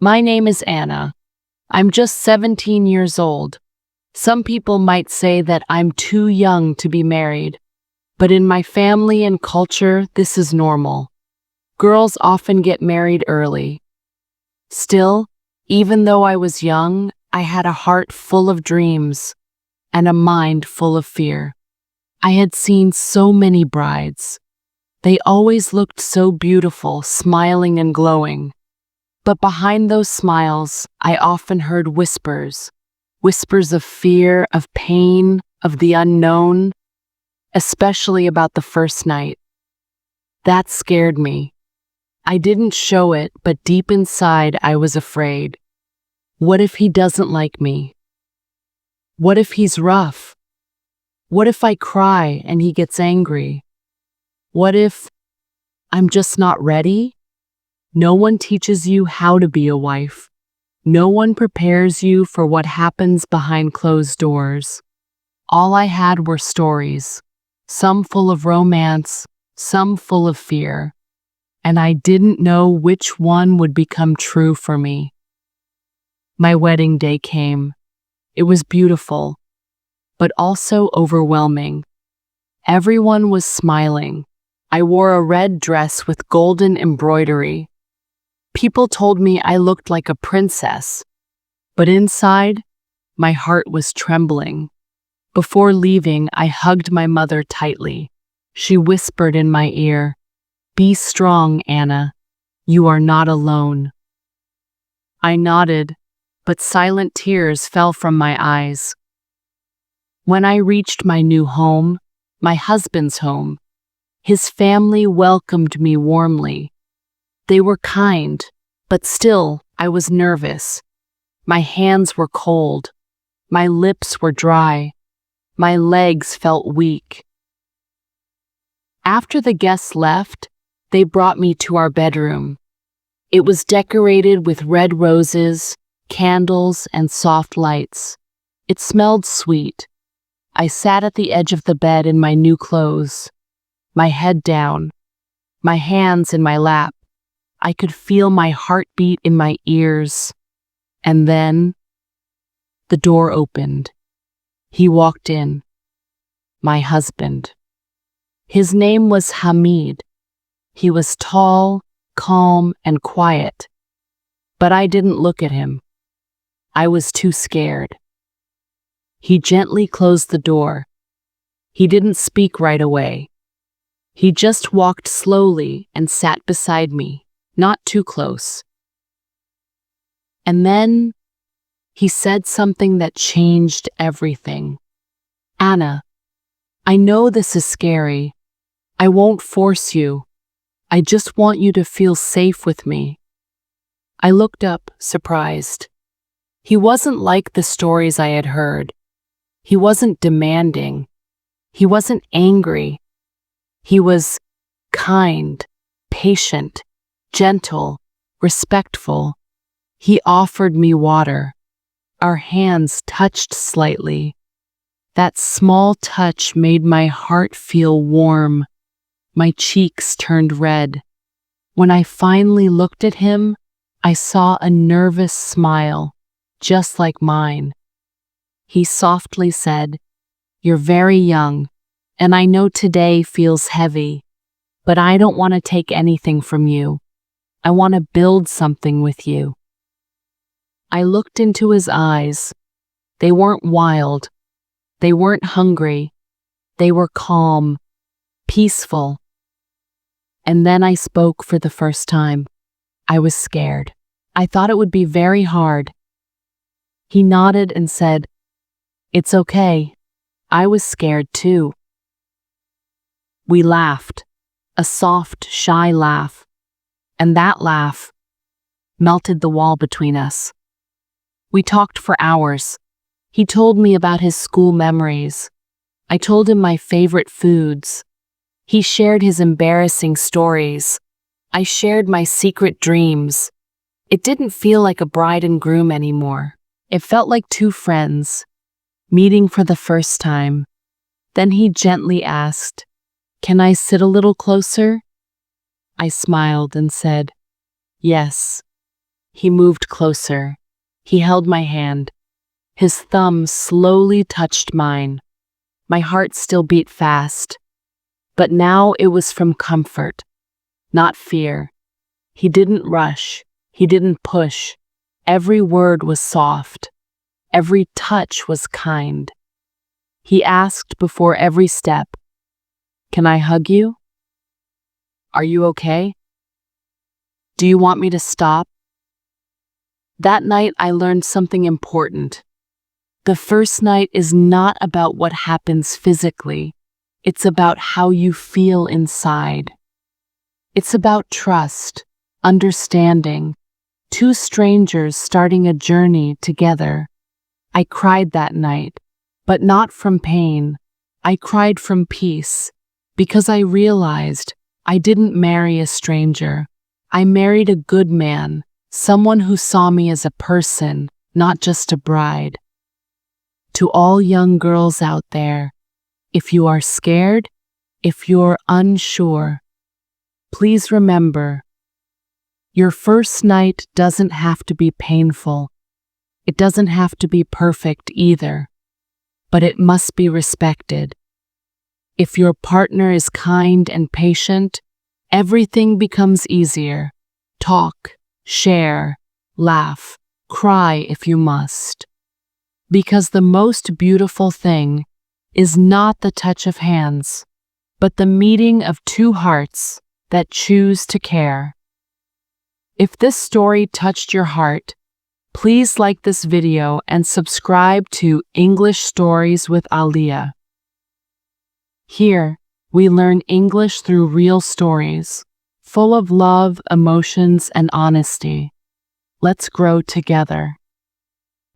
My name is Anna. I'm just 17 years old. Some people might say that I'm too young to be married, but in my family and culture, this is normal. Girls often get married early. Still, even though I was young, I had a heart full of dreams and a mind full of fear. I had seen so many brides. They always looked so beautiful, smiling and glowing. But behind those smiles, I often heard whispers of fear, of pain, of the unknown, especially about the first night. That scared me. I didn't show it, but deep inside I was afraid. What if he doesn't like me? What if he's rough? What if I cry and he gets angry? What if I'm just not ready? No one teaches you how to be a wife. No one prepares you for what happens behind closed doors. All I had were stories, some full of romance, some full of fear, and I didn't know which one would become true for me. My wedding day came. It was beautiful, but also overwhelming. Everyone was smiling. I wore a red dress with golden embroidery. People told me I looked like a princess, but inside, my heart was trembling. Before leaving, I hugged my mother tightly. She whispered in my ear, "Be strong, Anna. You are not alone." I nodded, but silent tears fell from my eyes. When I reached my new home, my husband's home, his family welcomed me warmly. They were kind, but still, I was nervous. My hands were cold. My lips were dry. My legs felt weak. After the guests left, they brought me to our bedroom. It was decorated with red roses, candles, and soft lights. It smelled sweet. I sat at the edge of the bed in my new clothes, my head down, my hands in my lap. I could feel my heartbeat in my ears. And then, the door opened. He walked in. My husband. His name was Hamid. He was tall, calm, and quiet. But I didn't look at him. I was too scared. He gently closed the door. He didn't speak right away. He just walked slowly and sat beside me. Not too close. And then he said something that changed everything. "Anna, I know this is scary. I won't force you. I just want you to feel safe with me." I looked up, surprised. He wasn't like the stories I had heard. He wasn't demanding. He wasn't angry. He was kind, patient, gentle, respectful. He offered me water. Our hands touched slightly. That small touch made my heart feel warm. My cheeks turned red. When I finally looked at him, I saw a nervous smile, just like mine. He softly said, "You're very young, and I know today feels heavy, but I don't want to take anything from you. I want to build something with you." I looked into his eyes. They weren't wild. They weren't hungry. They were calm, peaceful. And then I spoke for the first time. I was scared. I thought it would be very hard. He nodded and said, "It's okay. I was scared too." We laughed, a soft, shy laugh. And that laugh melted the wall between us. We talked for hours. He told me about his school memories. I told him my favorite foods. He shared his embarrassing stories. I shared my secret dreams. It didn't feel like a bride and groom anymore. It felt like two friends, meeting for the first time. Then he gently asked, "Can I sit a little closer?" I smiled and said, "Yes." He moved closer. He held my hand. His thumb slowly touched mine. My heart still beat fast. But now it was from comfort, not fear. He didn't rush. He didn't push. Every word was soft. Every touch was kind. He asked before every step, "Can I hug you? Are you okay? Do you want me to stop?" That night I learned something important. The first night is not about what happens physically. It's about how you feel inside. It's about trust, understanding, two strangers starting a journey together. I cried that night, but not from pain. I cried from peace, because I realized I didn't marry a stranger. I married a good man, someone who saw me as a person, not just a bride. To all young girls out there, if you are scared, if you're unsure, please remember, your first night doesn't have to be painful. It doesn't have to be perfect either, but it must be respected. If your partner is kind and patient, everything becomes easier. Talk, share, laugh, cry if you must. Because the most beautiful thing is not the touch of hands, but the meeting of two hearts that choose to care. If this story touched your heart, please like this video and subscribe to English Stories with Aliyah. Here, we learn English through real stories, full of love, emotions, and honesty. Let's grow together.